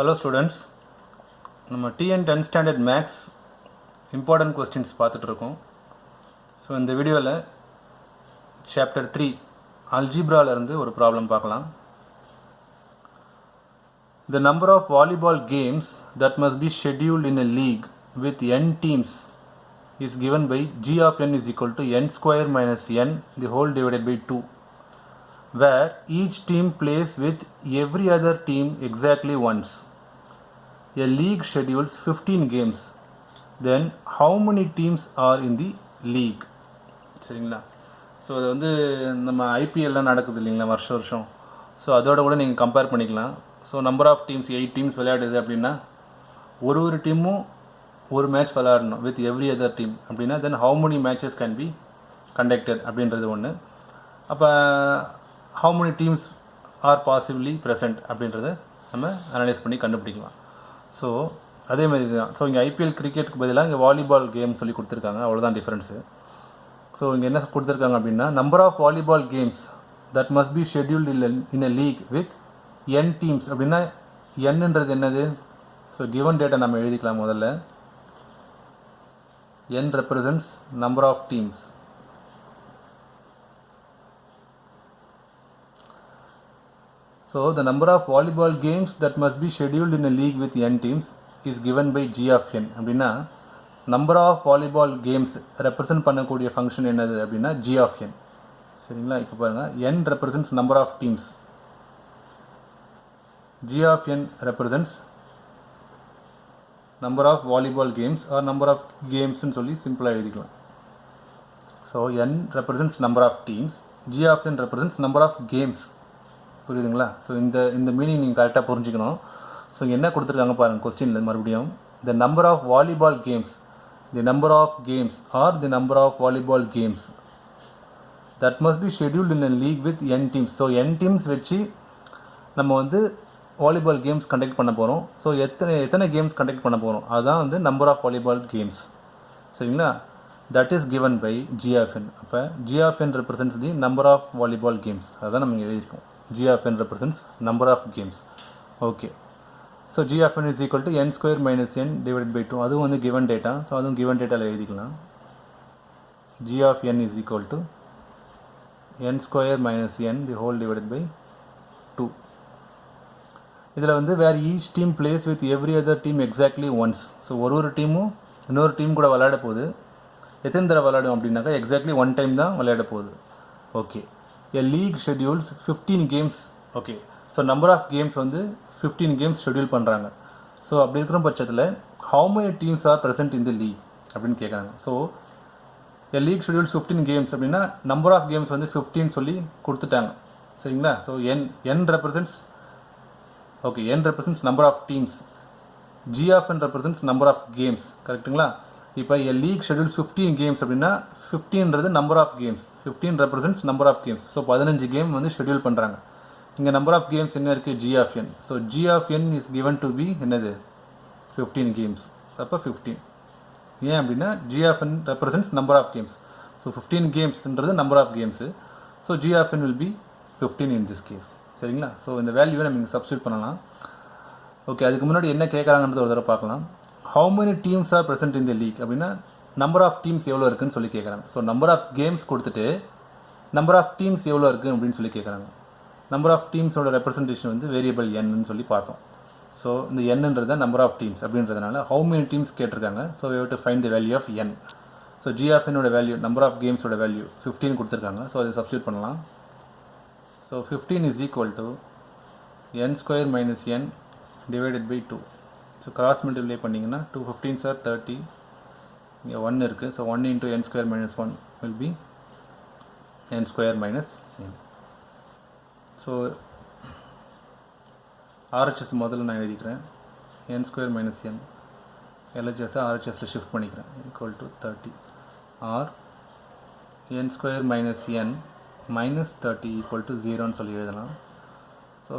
Hello students, நம்ம TN 10 standard maths important questions பார்த்துட்டு இருக்கோம். ஸோ இந்த வீடியோவில் chapter 3 algebra இருந்து ஒரு ப்ராப்ளம் பார்க்கலாம். The number of volleyball games that must be scheduled in a league with n teams is given by g of n is equal to n square minus n the whole divided by 2, where each team plays with every other team exactly once. A league schedules 15 games. Then how many teams are in the league? சரிங்களா? So அது வந்து நம்ம ஐபிஎல்லாம் நடக்குது இல்லைங்களா வருஷம். So அதோட கூட நீங்கள் கம்பேர் பண்ணிக்கலாம். So number of teams 8 teams விளையாடுது அப்படின்னா ஒரு டீமும் ஒரு மேட்ச் விளையாடணும் வித் எவ்ரி அதர் டீம் அப்படின்னா then how many matches can be conducted அப்படின்றது ஒன்று. அப்போ how many teams are possibly present அப்படின்றத நம்ம அனலைஸ் பண்ணி கண்டுபிடிக்கலாம். ஸோ அதே மாதிரி தான். ஸோ இங்கே ஐபிஎல் கிரிக்கெட்டுக்கு பதிலாக இங்கே வாலிபால் கேம் சொல்லி கொடுத்துருக்காங்க, அவ்வளோதான் டிஃப்ரென்ஸு. ஸோ இங்கே என்ன கொடுத்துருக்காங்க அப்படின்னா number of volleyball games that must be scheduled in a league with n teams அப்படின்னா என்னன்றது என்னது? ஸோ கிவன் டேட்டா நம்ம எழுதிக்கலாம். முதல்ல n represents number of teams. So the number of volleyball games that must be scheduled in a league with n teams is given by g of n. அப்படின்னா number of volleyball games represent பண்ணக்கூடிய function என்னது அப்படின்னா g of n. சரிங்களா? இப்போ பாருங்கள், n represents number of teams, g of n represents number of volleyball games or number of games ன்னு சொல்லி சிம்பிளாக எழுதிக்கலாம். So n represents number of teams, g of n represents number of games. புரியுதுங்களா? So இந்த meaning நீங்கள் கரெக்டாக புரிஞ்சுக்கணும். So என்ன கொடுத்துருக்காங்க பாருங்கள் கொஸ்டினில் மறுபடியும். The number of volleyball games, the number of games are the number of volleyball games that must be scheduled in a league with n teams. So n teams வச்சு நம்ம வந்து வாலிபால் கேம்ஸ் கண்டக்ட் பண்ண போகிறோம். So எத்தனை games conduct பண்ண போகிறோம் அதுதான் வந்து நம்பர் ஆஃப் வாலிபால் கேம்ஸ். சரிங்களா? That is given by g of n. அப்போ g of n represents the number of volleyball games. அதுதான் நம்ம எழுதியிருக்கோம். G of n represents number of games. Okay. So G of n is equal to n square minus n divided by 2. அதுவும் வந்து given data. So அதுவும் given dataல எழுதிக்கலாம். G of n is equal to n square minus n the whole divided by 2. இதில் வந்து where each team plays with every other team exactly once. So ஒரு டீமும் இன்னொரு team கூட விளையாட போகுது. எத்தனை தடவை விளையாடும் அப்படின்னாக்கா எக்ஸாக்ட்லி ஒன் டைம் தான் விளையாட போகுது. Okay. A league schedules 15 games. Okay. So number of games வந்து 15 கேம்ஸ் ஷெட்யூல் பண்ணுறாங்க. ஸோ அப்படி இருக்கிற பட்சத்தில் how many teams are present in the league அப்படின்னு கேட்குறாங்க. So a league schedules 15 games அப்படின்னா நம்பர் ஆஃப் கேம்ஸ் வந்து 15 சொல்லி கொடுத்துட்டாங்க. சரிங்களா? So n represents okay n represents number of teams, g of n represents number of games. கரெக்டுங்களா? இப்போ a league schedules 15 games அப்படின்னா 15ன்றது நம்பர் ஆஃப் கேம்ஸ், 15 represents number of games. So 15 game வந்து ஷெட்யூல் பண்ணுறாங்க. இங்கே நம்பர் ஆஃப் கேம்ஸ் என்ன இருக்குது? g of n. So g of n is given to be என்னது? 15 games. அப்போ 15. ஏன் அப்படின்னா g of n represents number of games. So 15 கேம்ஸ்ன்றது number of games. So g of n will be 15 in this case. சரிங்களா? So இந்த வேல்யூவை நம்ம இங்கே சப்ஸ்டியூட் பண்ணலாம். ஓகே. அதுக்கு முன்னாடி என்ன கேட்குறாங்கன்றது ஒரு தடவை பார்க்கலாம். how many teams are present in the league அப்படின்னா நம்பர் ஆஃப் டீம்ஸ் எவ்வளோ இருக்குன்னு சொல்லி கேட்குறாங்க. ஸோ நம்பர் ஆஃப் கேம்ஸ் கொடுத்துட்டு நம்பர் ஆஃப் டீம்ஸ் எவ்வளோ இருக்குது அப்படின்னு சொல்லி கேட்குறாங்க. நம்பர் ஆஃப் டீம்ஸோட ரெப்ரசன்டேஷன் வந்து வேரியபிள் என்னு சொல்லி பார்த்தோம். ஸோ இந்த என்னன்றது தான் நம்பர் ஆஃப் டீம்ஸ் அப்படின்றதுனால how many teams கேட்டிருக்காங்க. So we have to find the value of n. So g of n ஓட வேல்யூ நம்பர் ஆஃப் கேம்ஸோட வேல்யூ 15 கொடுத்துருக்காங்க. ஸோ அதை சப்ஸ்டியூட் பண்ணலாம். So 15 is equal to n square minus n divided by 2. So cross multiply பண்ணிங்கன்னா 2 15s are 30. இங்கே 1 இருக்குது. So 1 into n square minus 1 will be n square minus n. So RHS முதல்ல நான் எழுதிக்கிறேன். n square minus n LHS RHSல shift பண்ணிக்கிறேன். equal to 30 or n square minus n minus 30 equal to 0ன்னு சொல்லி எழுதலாம். So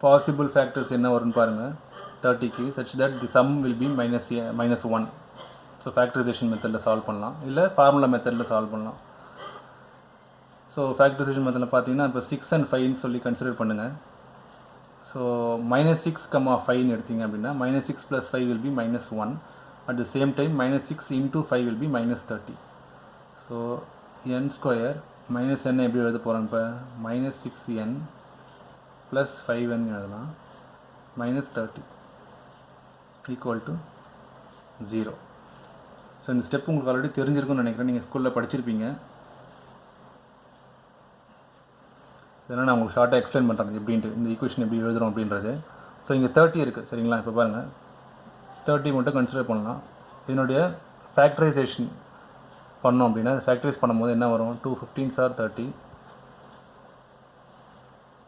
possible factors என்ன வரும்னு பாருங்கள். 30க்கு such that the sum will be minus 1. So factorisation மெத்தடில் சால்வ் பண்ணலாம், இல்லை ஃபார்முலா மெத்தடில் சால்வ் பண்ணலாம். ஸோ ஃபேக்டரைசேஷன் மெத்தடில் பார்த்தீங்கன்னா இப்போ 6 and 5ன்னு சொல்லி கன்சிடர் பண்ணுங்கள். ஸோ -6, 5 எடுத்தீங்க அப்படின்னா -6 + 5 will be -1. At the same time -6 × 5 will be -30. So n square minus n எப்படி எழுத போகிறோம் இப்போ -6n + 5n எழுதலாம் -30 = 0. ஸோ இந்த ஸ்டெப் உங்களுக்கு ஆல்ரெடி தெரிஞ்சிருக்கும்னு நினைக்கிறேன், நீங்கள் ஸ்கூலில் படிச்சிருப்பீங்க. இதெல்லாம் நான் உங்களுக்கு ஷார்ட்டாக எக்ஸ்பிளைன் பண்ணுறேன் எப்படின்ட்டு, இந்த ஈக்குவேஷன் எப்படி எழுதுகிறோம் அப்படின்றது. ஸோ இங்கே 30 இருக்குது சரிங்களா. இப்போ பாருங்கள் 30 மட்டும் கன்சிடர் பண்ணலாம். இதனுடைய ஃபேக்டரைசேஷன் பண்ணோம் அப்படின்னா ஃபேக்டரைஸ் பண்ணும்போது என்ன வரும், 2 15s are 30,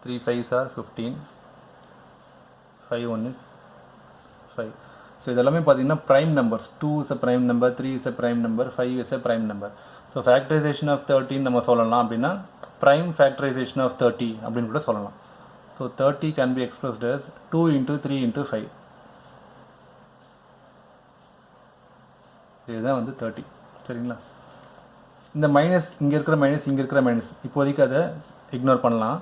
3 5s are 15, 5 1 is 5. So இதெல்லாமே பார்த்தீங்கன்னா prime numbers. 2 is a prime number, 3 is a prime number, 5 is a prime number. So factorisation of 13 நம்ம சொல்லலாம் அப்படின்னா prime factorization of 30 அப்படின்னு கூட சொல்லலாம். So 30 can be expressed as 2 × 3 × 5. இதுதான் வந்து 30 சரிங்களா. இந்த மைனஸ் இங்கே இருக்கிற மைனஸ் இங்கே இருக்கிற மைனஸ் இப்போதைக்கு அதை இக்னோர் பண்ணலாம்,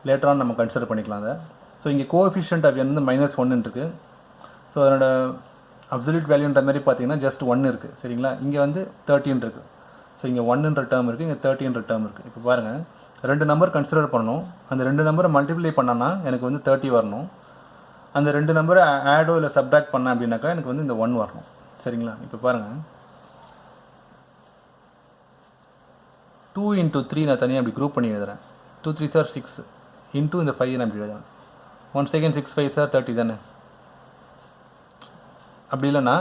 லேட்டரான் நம்ம கன்சிடர் பண்ணிக்கலாம் அதை. ஸோ இங்கே கோஎஃபிஷியன்ட் ஆஃப் n வந்து -1 இருக்குது. ஸோ அதனோட அப்சல்யூட் வேல்யூன்ற மாதிரி பார்த்தீங்கன்னா ஜஸ்ட் 1 இருக்குது சரிங்களா. இங்கே வந்து 13 இருக்குது. ஸோ இங்கே 1ன்ற டேர்ம் இருக்குது, இங்கே 30ன்ற டேர்ம் இருக்குது. இப்போ பாருங்கள் 2 நம்பர் கன்சிடர் பண்ணணும். அந்த 2 நம்பரை மல்டிப்ளை பண்ணனா எனக்கு வந்து 30 வரணும். அந்த 2 நம்பரை ஆடோ இல்லை சப்ட்ராக்ட் பண்ணேன் அப்படின்னாக்கா எனக்கு வந்து இந்த 1 வரணும் சரிங்களா. இப்போ பாருங்கள் 2 × 3 நான் தனியாக அப்படி குரூப் பண்ணி எழுதுகிறேன். 2 3s are 6 இன்ட்டு இந்த 5 நான் அப்படி எழுதுறேன். 1 second 6 5s are 30 தானே. அப்படி இல்லைன்னா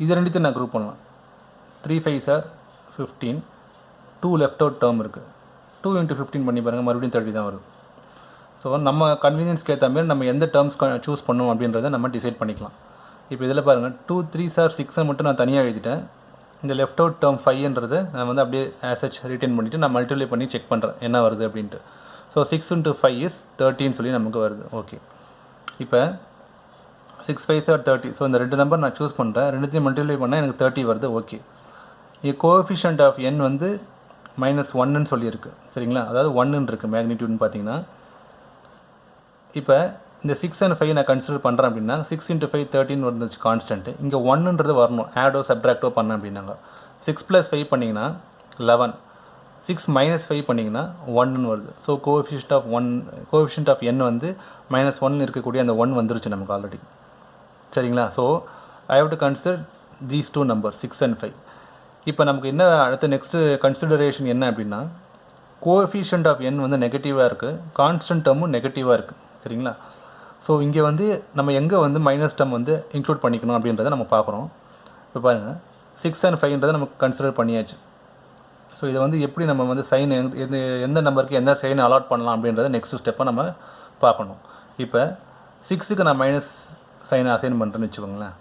இது ரெண்டுத்தையும் நான் குரூப் பண்ணலாம். 3 5s are 15, 2 left out term இருக்குது. 2 × 15 பண்ணி பாருங்கள், மறுபடியும் 30 தான் வருது. ஸோ நம்ம கன்வீனியன்ஸ்க்கு ஏற்ற மாதிரி நம்ம எந்த டேர்ம்ஸ் சூஸ் பண்ணோம் அப்படின்றத நம்ம டிசைட் பண்ணிக்கலாம். இப்போ இதில் பாருங்கள் 2 3s are 6 மட்டும் நான் தனியாக எழுதிட்டேன். இந்த லெஃப்ட் அவுட் டேர்ம் 5ன்றது நான் வந்து அப்படியே ஆசச் ரிட்டைன் பண்ணிவிட்டு நான் மல்டிப்ளை பண்ணி செக் பண்ணுறேன் என்ன வருது அப்படின்ட்டு. ஸோ 6 × 5 is 30 சொல்லி நமக்கு வருது. ஓகே, இப்போ 6 5s are 30. ஸோ இந்த 2 நம்பர் நான் சூஸ் பண்ணுறேன், ரெண்டுத்தையும் மல்டிப்ளை பண்ணால் எனக்கு 30 வருது. ஓகே, இங்கே கோஎஃபிஷியன்ட் ஆஃப் n வந்து -1ன்னு சொல்லியிருக்கு சரிங்களா. அதாவது 1ன்னு இருக்குது மேக்னிடியூட்னு பார்த்தீங்கன்னா. இப்போ இந்த 6 and 5 நான் கன்சிடர் பண்ணுறேன் அப்படின்னா 6 × 5 13 வந்துச்சு கான்ஸ்டன்ட்டு. இங்கே 1ன்றது வரணும், ஆடோ சப்ட்ராக்டோ பண்ணேன் அப்படின்னாங்க. 6 + 5 பண்ணிங்கன்னா 11, 6 - 5 பண்ணிங்கன்னா 1ன்னு வருது. ஸோ கோஎஃபிஷியன்ட் ஆஃப் n வந்து -1 இருக்கக்கூடிய அந்த 1 வந்துருச்சு நமக்கு ஆல்ரெடி சரிங்களா. So I have to consider these 2 number 6 and 5. இப்போ நமக்கு என்ன அடுத்த நெக்ஸ்ட்டு கன்சிடரேஷன் என்ன அப்படின்னா கோஎஃபிஷியன்ட் ஆஃப் n வந்து நெகட்டிவாக இருக்குது, கான்ஸ்டன்ட் டேர்மும் நெகட்டிவாக இருக்குது சரிங்களா. ஸோ இங்கே வந்து நம்ம எங்கே வந்து மைனஸ் டேர்ம் வந்து இன்க்ளூட் பண்ணிக்கணும் அப்படின்றத நம்ம பார்க்குறோம். இப்போ பாருங்கள் 6 and 5ன்றதை நமக்கு கன்சிடர் பண்ணியாச்சு. ஸோ இதை வந்து எப்படி நம்ம வந்து சைன் எந்த நம்பருக்கு எந்த சைன் அலாட் பண்ணலாம் அப்படின்றத நெக்ஸ்ட் ஸ்டெப்பை நம்ம பார்க்கணும். இப்போ 6க்கு நான் மைனஸ் சைனை அசைன் பண்ணுறேன்னு வச்சுக்கோங்களேன்.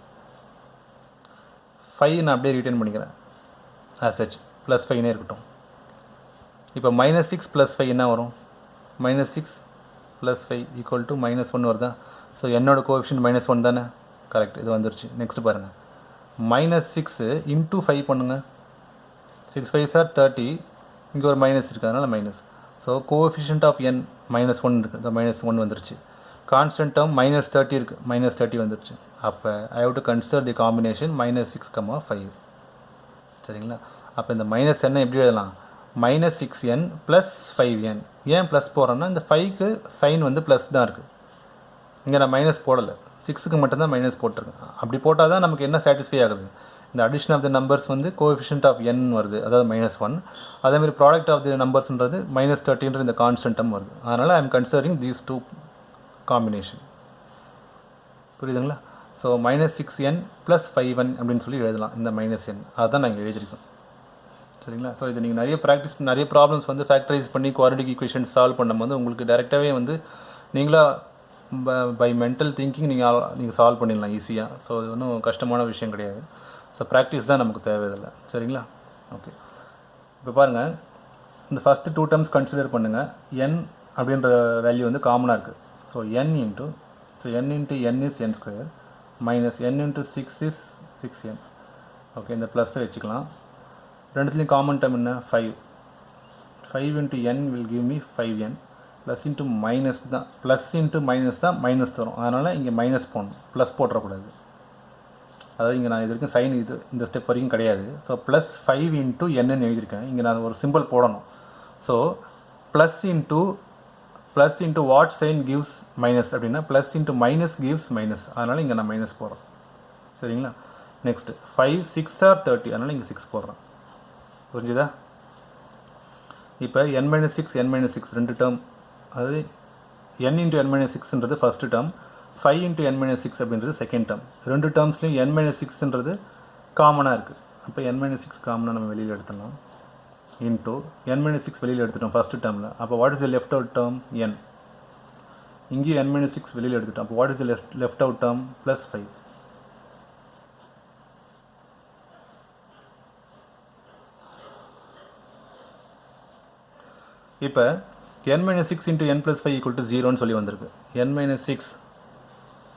5 நான் அப்படியே ரிட்டைன் பண்ணிக்கிறேன் ஆசச், +5 இருக்கட்டும். இப்போ -6 + 5 என்ன வரும், -6 + 5 = -1 வருதா. ஸோ என்னோட கோஎஃபிஷியன்ட் -1 தானே, கரெக்ட், இது வந்துருச்சு. நெக்ஸ்ட் பாருங்கள் -6 × 5 பண்ணுங்கள். 6 5s are 30, இங்கே ஒரு மைனஸ் இருக்குது அதனால் minus. So coefficient of n -1 இருக்குது, இந்த -1 வந்துருச்சு. கான்ஸ்டன்ட் டேர்ம் -30 இருக்குது, -30 வந்துருச்சு. அப்போ I have to consider the combination -6, 5 சரிங்களா. அப்போ இந்த -n எப்படி எழுதலாம், -6n + 5n. ஏன் ப்ளஸ் போடுறோன்னா இந்த 5க்கு சைன் வந்து ப்ளஸ் தான் இருக்குது, இங்கே நான் மைனஸ் போடலை, 6க்கு மட்டும்தான் மைனஸ் போட்டிருக்கேன். அப்படி போட்டால் தான் நமக்கு என்ன சாட்டிஸ்ஃபை ஆகுது, இந்த அடிஷன் ஆஃப் த நம்பர்ஸ் வந்து கோஎஃபிஷியன்ட் ஆஃப் n வருது, அதாவது -1. அதேமாதிரி ப்ராடக்ட் ஆஃப் தி நம்பர்ஸ்ன்றது -30ன்ற இந்த கான்ஸ்டன்ட்டம் வருது. அதனால் I am considering these 2 combination. புரியுதுங்களா. ஸோ -6n + 5n அப்படின்னு சொல்லி எழுதலாம் இந்த -n, அதுதான் நாங்கள் எழுதியிருக்கோம் சரிங்களா. ஸோ இது நீங்கள் நிறைய ப்ராப்ளம்ஸ் வந்து ஃபேக்டரைஸ் பண்ணி குவாட்ரடிக் ஈக்குவேஷன் சால்வ் பண்ணும்போது உங்களுக்கு டேரெக்டாகவே வந்து நீங்களாக பை மென்டல் திங்கிங் நீங்கள் சால்வ் பண்ணிடலாம் ஈஸியாக. ஸோ இது ஒன்றும் கஷ்டமான விஷயம் கிடையாது. ஸோ ப்ராக்டிஸ் தான் நமக்கு தேவையில்லை சரிங்களா. ஓகே, இப்போ பாருங்கள் இந்த ஃபஸ்ட்டு 2 டேர்ம்ஸ் கன்சிடர் பண்ணுங்கள். n அப்படின்ற வேல்யூ வந்து காமனாக இருக்குது. So n × n is n square minus n × 6 is 6n. Okay, இந்த ப்ளஸ்ஸை வச்சுக்கலாம். ரெண்டுத்துலேயும் காமன் டேர்ம் என்ன, 5 × n will give me 5n. Plus into minus தான், ப்ளஸ் இன்ட்டு மைனஸ் தான் மைனஸ் தரும். அதனால் இங்கே மைனஸ் போடணும், ப்ளஸ் போட்டுறக்கூடாது. அதாவது இங்கே நான் இது வரைக்கும் சைன் இது இந்த ஸ்டெப் வரைக்கும் கிடையாது. ஸோ ப்ளஸ் 5 இன்ட்டு என்னன்னு எழுதியிருக்கேன். இங்கே நான் ஒரு சிம்பிள் போடணும். So plus into what sign gives minus அப்படின்னா plus into minus gives minus. அதனால் இங்கே நான் மைனஸ் போடுறேன். சரிங்களா? நெக்ஸ்ட்டு 5 6 ஆர் 30, அதனால் இங்கே 6 போடுறேன். புரிஞ்சுதா? இப்போ n-6 n-6 ரெண்டு டேர்ம், அதாவது n இன்ட்டு n-6ன்றது ஃபஸ்ட்டு டேர்ம், 5 இன்ட்டு n-6 அப்படின்றது செகண்ட் டேர்ம். ரெண்டு டேர்ம்ஸ்லையும் n-6ன்றது காமனாக இருக்குது. அப்போ n-6 காமனாக நம்ம வெளியில் எடுத்துடலாம். இன்ட்டு n-6 வெளியில் எடுத்துட்டோம் ஃபஸ்ட்டு டேர்மில். அப்போ what is the left out term? n. இங்கேயும் n-6 வெளியில் எடுத்துட்டோம். அப்போ what is the left out term? Plus 5. இப்போ n-6 into n + 5 equal to 0ன்னு சொல்லி வந்திருக்கு. n-6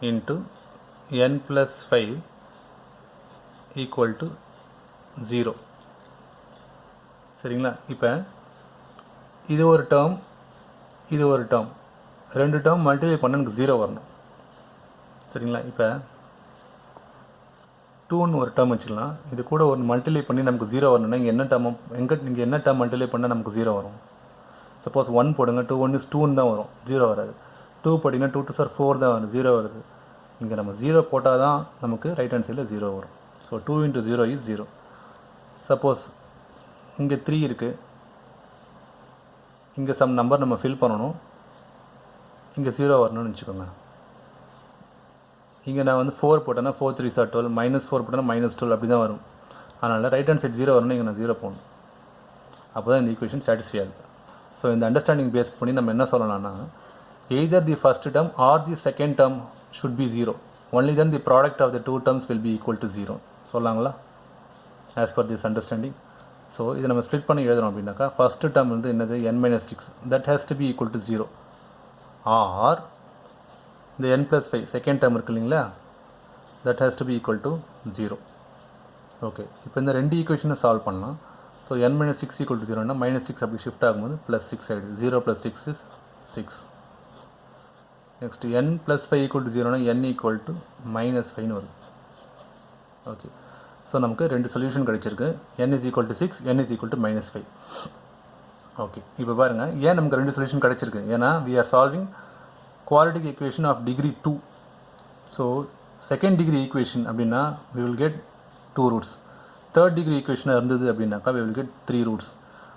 into n + 5 equal to 0. சரிங்களா? இப்போ இது ஒரு டேர்ம், இது ஒரு டேர்ம், ரெண்டு டேர்ம் மல்டிப்ளை பண்ண எனக்கு 0 வரணும். சரிங்களா? இப்போ 2ன்னு ஒரு டேர்ம் வச்சுக்கலாம். இது கூட ஒரு மல்டிப்ளை பண்ணி நமக்கு 0 வரணும்னா இங்கே என்ன டேர்ம், இங்கே என்ன டேர்ம் மல்டிப்ளை பண்ணால் நமக்கு 0 வரும்? சப்போஸ் 1 போடுங்க, 2 1 is 2ன்னு தான் வரும், 0 வராது. 2 போட்டிங்கன்னா 2 2 4 தான் வரும், 0 வருது. இங்கே நம்ம 0 போட்டால் தான் நமக்கு ரைட் ஹேண்ட் சைடில் 0 வரும். So 2 into 0 is 0. சப்போஸ் இங்கே 3 இருக்குது, இங்கே சம் நம்பர் நம்ம ஃபில் பண்ணணும், இங்கே 0 வரணும்னு வச்சுக்கோங்க. இங்கே நான் வந்து 4 போட்டேன்னா 4 3s are 12, -4 போட்டேன்னா -12 அப்படி தான் வரும். அதனால் ரைட் ஹேண்ட் சைட் 0 வரணும், இங்கே நான் 0 போடணும். அப்போ தான் இந்த ஈக்குவேஷன் சாட்டிஸ்ஃபை ஆகுது. ஸோ இந்த அண்டர்ஸ்டாண்டிங் பேஸ் பண்ணி நம்ம என்ன சொல்லலாம்னா, either the first term or the second term should be 0. Only then the product of the two terms will be equal to 0 சொல்லலாங்களா? As per this understanding. So இதை நம்ம split பண்ணி எழுதுறோம் அப்படின்னாக்கா ஃபஸ்ட்டு டேர்ம் வந்து என்னது n-6, that has to be equal to 0. Or இந்த n + 5 second term இருக்கு இல்லைங்களா, that has to be equal to 0. Okay, இப்போ இந்த ரெண்டு ஈக்குவேஷனை சால்வ் பண்ணலாம். ஸோ n-6 ஈக்குவல் டு 0னா -6 அப்படி ஷிஃப்ட் ஆகும்போது +6 ஆகிடுது. 0 + 6 is 6. Next n + 5 equal to 0னா n ஈக்குவல் டு -5ன்னு வருது. ஓகே, ஸோ நமக்கு ரெண்டு சொல்யூஷன் கிடச்சிருக்கு. n is equal to 6, n is equal to -5. Okay, இப்போ பாருங்கள் ஏன் நமக்கு ரெண்டு சொல்யூஷன் கிடச்சிருக்கு. ஏன்னா we are solving quadratic equation of degree 2. So second degree equation அப்படின்னா we will get 2 roots. Third degree ஈக்குவேஷனாக இருந்தது அப்படின்னாக்கா we will get 3 roots.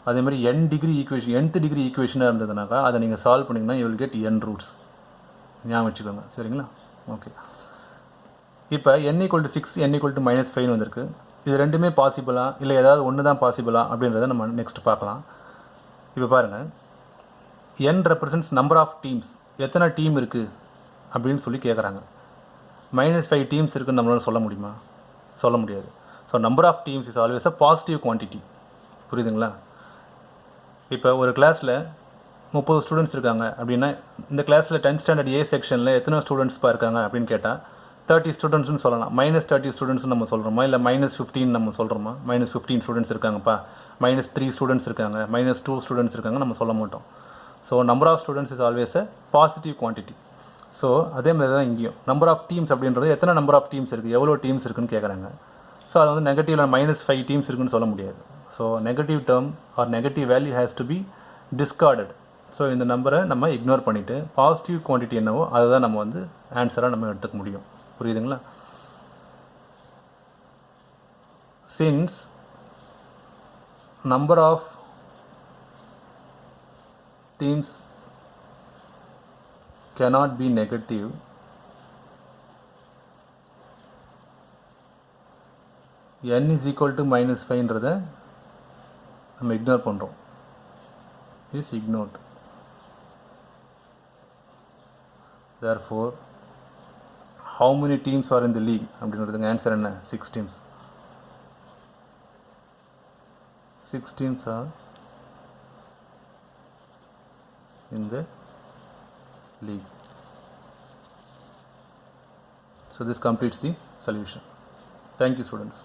அதே மாதிரி n degree equation, nth degree ஈக்குவேஷனாக இருந்ததுனாக்கா அதை நீங்கள் சால்வ் பண்ணிங்கன்னா you will get n roots. ஞாபகம் வச்சுக்கோங்க. சரிங்களா? ஓகே, இப்போ n equal to 6, n equal to -5 வந்திருக்கு. இது ரெண்டுமே பாசிபிளா இல்லை ஏதாவது ஒன்று தான் பாசிபிளா அப்படின்றத நம்ம நெக்ஸ்ட் பார்க்கலாம். இப்போ பாருங்கள், n represents number of teams. எத்தனை டீம் இருக்குது அப்படின்னு சொல்லி கேட்குறாங்க. -5 டீம்ஸ் இருக்குன்னு நம்மளால் சொல்ல முடியுமா? சொல்ல முடியாது. So number of teams is always a positive quantity. புரியுதுங்களா? இப்போ ஒரு கிளாஸில் 30 ஸ்டூடெண்ட்ஸ் இருக்காங்க அப்படின்னா இந்த கிளாஸில் 10th ஸ்டாண்டர்ட் A செக்ஷனில் எத்தனை ஸ்டூடெண்ட்ஸ்ப்பா இருக்காங்க அப்படின்னு கேட்டால் 30 ஸ்டூடெண்ட்ஸ்னு சொல்லலாம். -30 ஸ்டூடெண்ட்ஸ்னு நம்ம சொல்கிறோமா, இல்லை -15 நம்ம சொல்கிறோமா? -15 ஸ்டூடெண்ட்ஸ் இருக்காங்கப்பா, -3 ஸ்டூடெண்ட்ஸ் இருக்காங்க, -2 ஸ்டூடெண்ட்ஸ் இருக்காங்க நம்ம சொல்ல மாட்டோம். So number of students is always a positive quantity. So அதே மாதிரி தான் இங்கேயும் நம்பர் ஆஃப் டீம்ஸ் அப்படின்றது எத்தனை நம்பர் ஆஃப் டீம்ஸ் இருக்குது, எவ்வளோ டீம்ஸ் இருக்குன்னு கேட்குறாங்க. ஸோ அது வந்து நெகட்டிவில் -5 டீம்ஸ் இருக்குன்னு சொல்ல முடியாது. So negative term or negative value has to be discarded. So இந்த நம்பரை நம்ம இக்னோர் பண்ணிவிட்டு பாசிட்டிவ் குவான்டிட்டி என்னவோ அதை தான் நம்ம வந்து ஆன்சராக நம்ம எடுத்துக்க முடியும். புரியுதுங்களா? Since number of teams cannot be negative, n is equal to -5ன்றதை நம்ம இக்னோர் பண்ணுறோம். is ignored. Therefore how many teams are in the league அப்படின்றதுக்கு ஆன்சர் என்ன? 6 teams. 6 teams are in the league. So this completes the solution. Thank you, students.